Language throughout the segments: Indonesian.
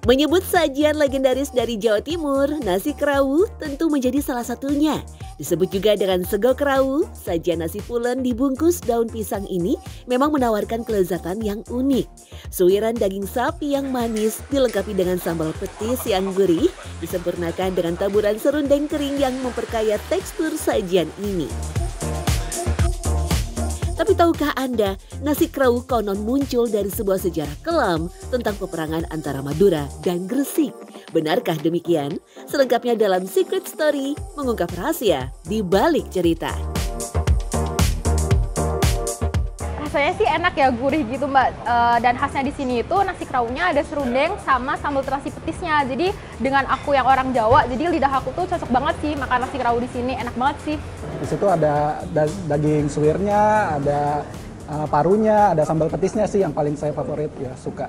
Menyebut sajian legendaris dari Jawa Timur, nasi kerawu tentu menjadi salah satunya. Disebut juga dengan sego kerawu, sajian nasi pulen dibungkus daun pisang ini memang menawarkan kelezatan yang unik. Suiran daging sapi yang manis dilengkapi dengan sambal petis yang gurih, disempurnakan dengan taburan serundeng kering yang memperkaya tekstur sajian ini. Tapi tahukah Anda, nasi kerawu konon muncul dari sebuah sejarah kelam tentang peperangan antara Madura dan Gresik. Benarkah demikian? Selengkapnya dalam Secret Story mengungkap rahasia di balik cerita. Rasanya sih enak ya, gurih gitu Mbak. Dan khasnya di sini itu nasi kerawunya ada serundeng sama sambal terasi petisnya. Jadi dengan aku yang orang Jawa, jadi lidah aku tuh cocok banget sih makan nasi kerawu di sini, enak banget sih. Di situ ada daging suwirnya, ada parunya, ada sambal petisnya sih yang paling saya favorit ya, suka.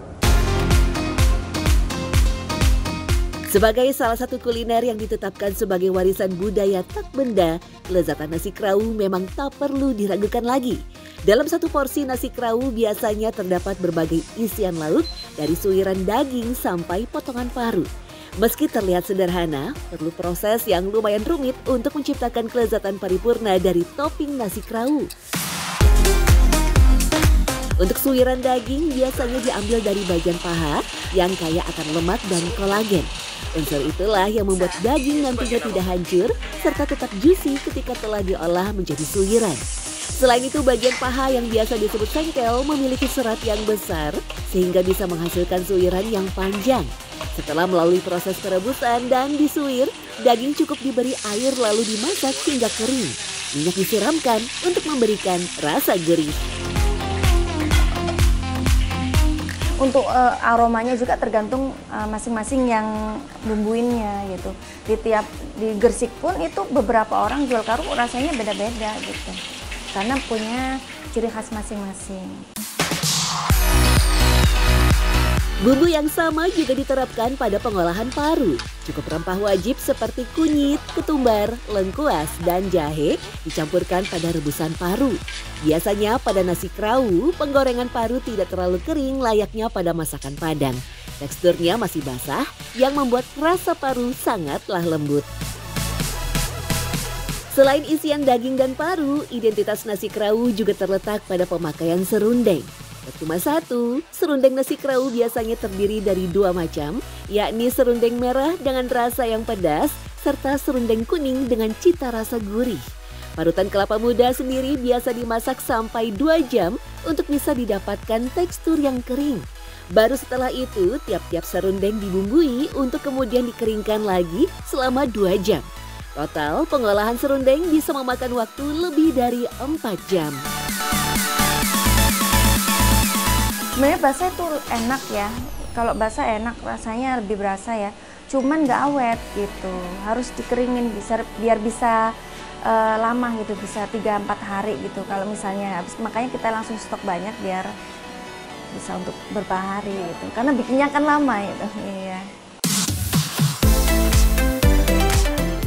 Sebagai salah satu kuliner yang ditetapkan sebagai warisan budaya tak benda, kelezatan nasi kerawu memang tak perlu diragukan lagi. Dalam satu porsi nasi kerawu biasanya terdapat berbagai isian lauk dari suiran daging sampai potongan paru. Meski terlihat sederhana, perlu proses yang lumayan rumit untuk menciptakan kelezatan paripurna dari topping nasi kerawu. Untuk suiran daging biasanya diambil dari bagian paha yang kaya akan lemak dan kolagen. Unsur itulah yang membuat daging nantinya tidak hancur serta tetap juicy ketika telah diolah menjadi suiran. Selain itu, bagian paha yang biasa disebut sengkel memiliki serat yang besar sehingga bisa menghasilkan suiran yang panjang. Setelah melalui proses perebusan dan disuir, daging cukup diberi air lalu dimasak hingga kering. Minyak disiramkan untuk memberikan rasa gurih. Untuk aromanya juga tergantung masing-masing yang bumbuinnya gitu. Di Gresik pun itu beberapa orang jual kerawu rasanya beda-beda gitu. Karena punya ciri khas masing-masing. Bumbu yang sama juga diterapkan pada pengolahan paru. Cukup rempah wajib seperti kunyit, ketumbar, lengkuas, dan jahe dicampurkan pada rebusan paru. Biasanya pada nasi kerawu, penggorengan paru tidak terlalu kering layaknya pada masakan Padang. Teksturnya masih basah yang membuat rasa paru sangatlah lembut. Selain isian daging dan paru, identitas nasi kerawu juga terletak pada pemakaian serundeng. Cuma satu, serundeng nasi kerawu biasanya terdiri dari dua macam, yakni serundeng merah dengan rasa yang pedas, serta serundeng kuning dengan cita rasa gurih. Parutan kelapa muda sendiri biasa dimasak sampai 2 jam untuk bisa didapatkan tekstur yang kering. Baru setelah itu, tiap-tiap serundeng dibumbui untuk kemudian dikeringkan lagi selama 2 jam. Total, pengolahan serundeng bisa memakan waktu lebih dari 4 jam. Sebenarnya basah itu enak ya. Kalau basah enak, rasanya lebih berasa ya. Cuman nggak awet gitu. Harus dikeringin biar bisa lama gitu, bisa 3-4 hari gitu. Kalau misalnya makanya kita langsung stok banyak biar bisa untuk beberapa hari gitu. Karena bikinnya kan lama gitu. Iya.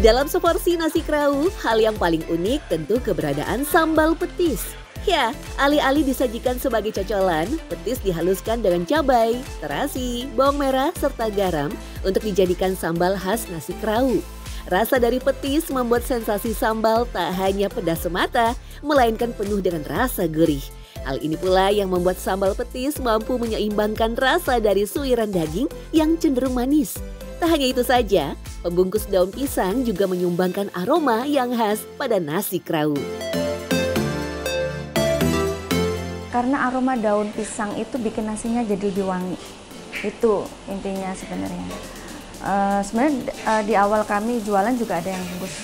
Dalam seporsi nasi kerawu, hal yang paling unik tentu keberadaan sambal petis. Ya, alih-alih disajikan sebagai cocolan, petis dihaluskan dengan cabai, terasi, bawang merah, serta garam untuk dijadikan sambal khas nasi kerawu. Rasa dari petis membuat sensasi sambal tak hanya pedas semata, melainkan penuh dengan rasa gurih. Hal ini pula yang membuat sambal petis mampu menyeimbangkan rasa dari suiran daging yang cenderung manis. Tak hanya itu saja, pembungkus daun pisang juga menyumbangkan aroma yang khas pada nasi kerawu. Karena aroma daun pisang itu bikin nasinya jadi lebih wangi. Itu intinya sebenarnya. Sebenarnya di awal kami jualan juga ada yang bungkus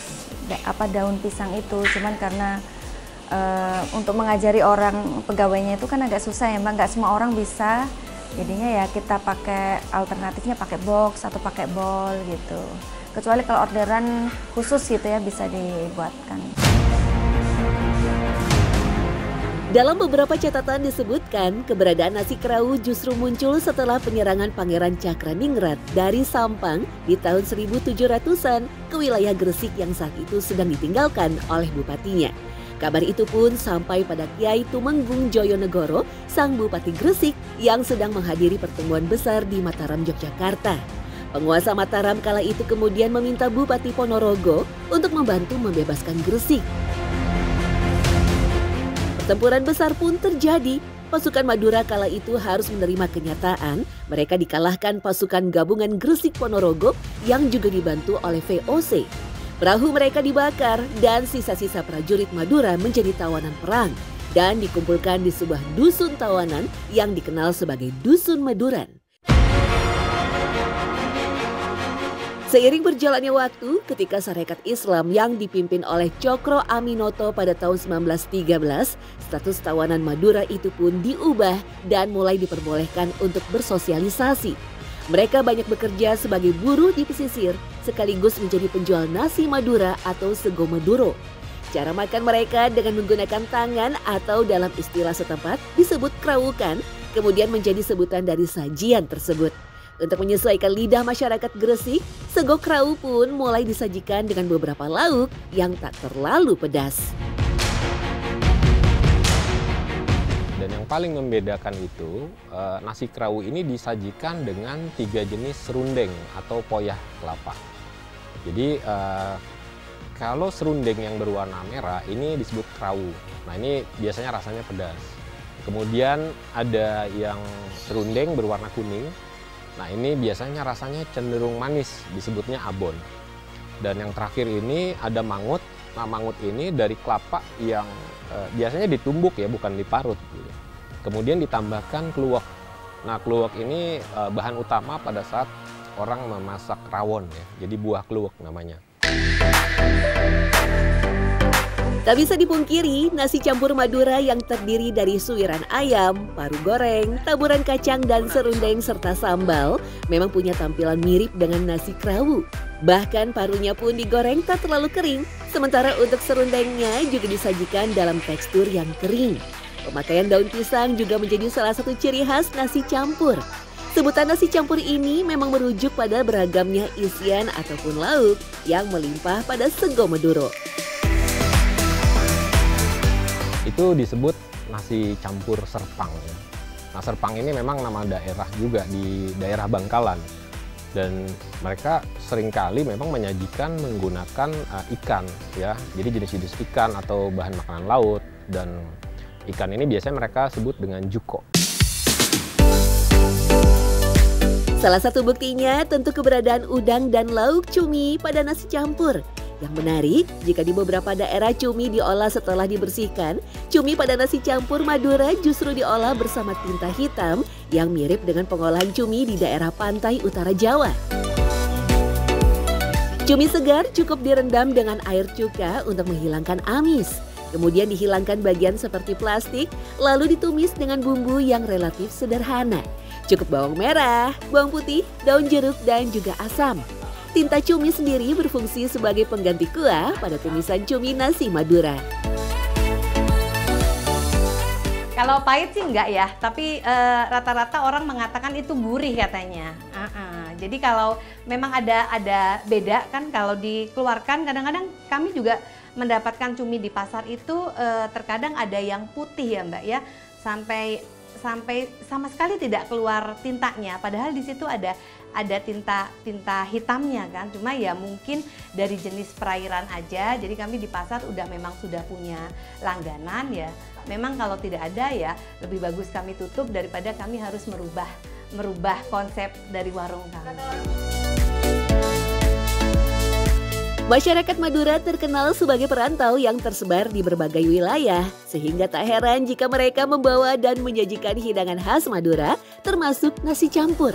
daun pisang itu. Cuman karena untuk mengajari orang pegawainya itu kan agak susah ya Mbak. Nggak semua orang bisa. Jadinya ya kita pakai alternatifnya pakai box atau pakai bowl gitu. Kecuali kalau orderan khusus gitu ya bisa dibuatkan. Dalam beberapa catatan disebutkan, keberadaan nasi kerawu justru muncul setelah penyerangan Pangeran Cakraningrat dari Sampang di tahun 1700-an ke wilayah Gresik yang saat itu sedang ditinggalkan oleh bupatinya. Kabar itu pun sampai pada Kiai Tumenggung Joyonegoro, sang Bupati Gresik yang sedang menghadiri pertemuan besar di Mataram, Yogyakarta. Penguasa Mataram kala itu kemudian meminta Bupati Ponorogo untuk membantu membebaskan Gresik. Pertempuran besar pun terjadi. Pasukan Madura kala itu harus menerima kenyataan mereka dikalahkan pasukan gabungan Gresik Ponorogo yang juga dibantu oleh VOC. Perahu mereka dibakar dan sisa-sisa prajurit Madura menjadi tawanan perang dan dikumpulkan di sebuah dusun tawanan yang dikenal sebagai Dusun Maduran. Seiring berjalannya waktu, ketika Sarekat Islam yang dipimpin oleh Cokro Aminoto pada tahun 1913, status tawanan Madura itu pun diubah dan mulai diperbolehkan untuk bersosialisasi. Mereka banyak bekerja sebagai buruh di pesisir, sekaligus menjadi penjual nasi Madura atau sego Maduro. Cara makan mereka dengan menggunakan tangan atau dalam istilah setempat disebut krawukan, kemudian menjadi sebutan dari sajian tersebut. Untuk menyesuaikan lidah masyarakat Gresik, sego krawu pun mulai disajikan dengan beberapa lauk yang tak terlalu pedas. Dan yang paling membedakan itu, nasi krawu ini disajikan dengan 3 jenis serundeng atau poyah kelapa. Jadi kalau serundeng yang berwarna merah ini disebut krawu. Nah ini biasanya rasanya pedas. Kemudian ada yang serundeng berwarna kuning. Nah ini biasanya rasanya cenderung manis, disebutnya abon. Dan yang terakhir ini ada mangut. Nah mangut ini dari kelapa yang biasanya ditumbuk ya, bukan diparut. Kemudian ditambahkan kluwek. Nah kluwek ini bahan utama pada saat orang memasak rawon ya. Jadi buah kluwek namanya. Tak bisa dipungkiri, nasi campur Madura yang terdiri dari suiran ayam, paru goreng, taburan kacang dan serundeng serta sambal memang punya tampilan mirip dengan nasi krawu. Bahkan parunya pun digoreng tak terlalu kering, sementara untuk serundengnya juga disajikan dalam tekstur yang kering. Pemakaian daun pisang juga menjadi salah satu ciri khas nasi campur. Sebutan nasi campur ini memang merujuk pada beragamnya isian ataupun lauk yang melimpah pada sego Maduro. Itu disebut nasi campur Serpang. Nah Serpang ini memang nama daerah juga di daerah Bangkalan. Dan mereka seringkali memang menyajikan menggunakan ikan ya. Jadi jenis-jenis ikan atau bahan makanan laut, dan ikan ini biasanya mereka sebut dengan juko. Salah satu buktinya tentu keberadaan udang dan lauk cumi pada nasi campur. Yang menarik, jika di beberapa daerah cumi diolah setelah dibersihkan, cumi pada nasi campur Madura justru diolah bersama tinta hitam yang mirip dengan pengolahan cumi di daerah pantai utara Jawa. Cumi segar cukup direndam dengan air cuka untuk menghilangkan amis. Kemudian dihilangkan bagian seperti plastik, lalu ditumis dengan bumbu yang relatif sederhana. Cukup bawang merah, bawang putih, daun jeruk, dan juga asam. Tinta cumi sendiri berfungsi sebagai pengganti kuah pada tumisan cumi nasi Madura. Kalau pahit sih enggak ya, tapi rata-rata orang mengatakan itu gurih katanya. Jadi kalau memang ada beda kan, kalau dikeluarkan kadang-kadang kami juga mendapatkan cumi di pasar itu terkadang ada yang putih ya Mbak ya, sampai sama sekali tidak keluar tintanya, padahal di situ ada tinta hitamnya kan, cuma ya mungkin dari jenis perairan aja. Jadi kami di pasar memang sudah punya langganan ya. Memang kalau tidak ada ya lebih bagus kami tutup daripada kami harus merubah konsep dari warung kami. Masyarakat Madura terkenal sebagai perantau yang tersebar di berbagai wilayah, sehingga tak heran jika mereka membawa dan menyajikan hidangan khas Madura, termasuk nasi campur.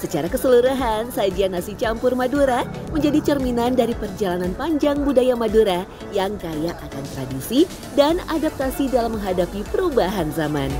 Secara keseluruhan, sajian nasi campur Madura menjadi cerminan dari perjalanan panjang budaya Madura yang kaya akan tradisi dan adaptasi dalam menghadapi perubahan zaman.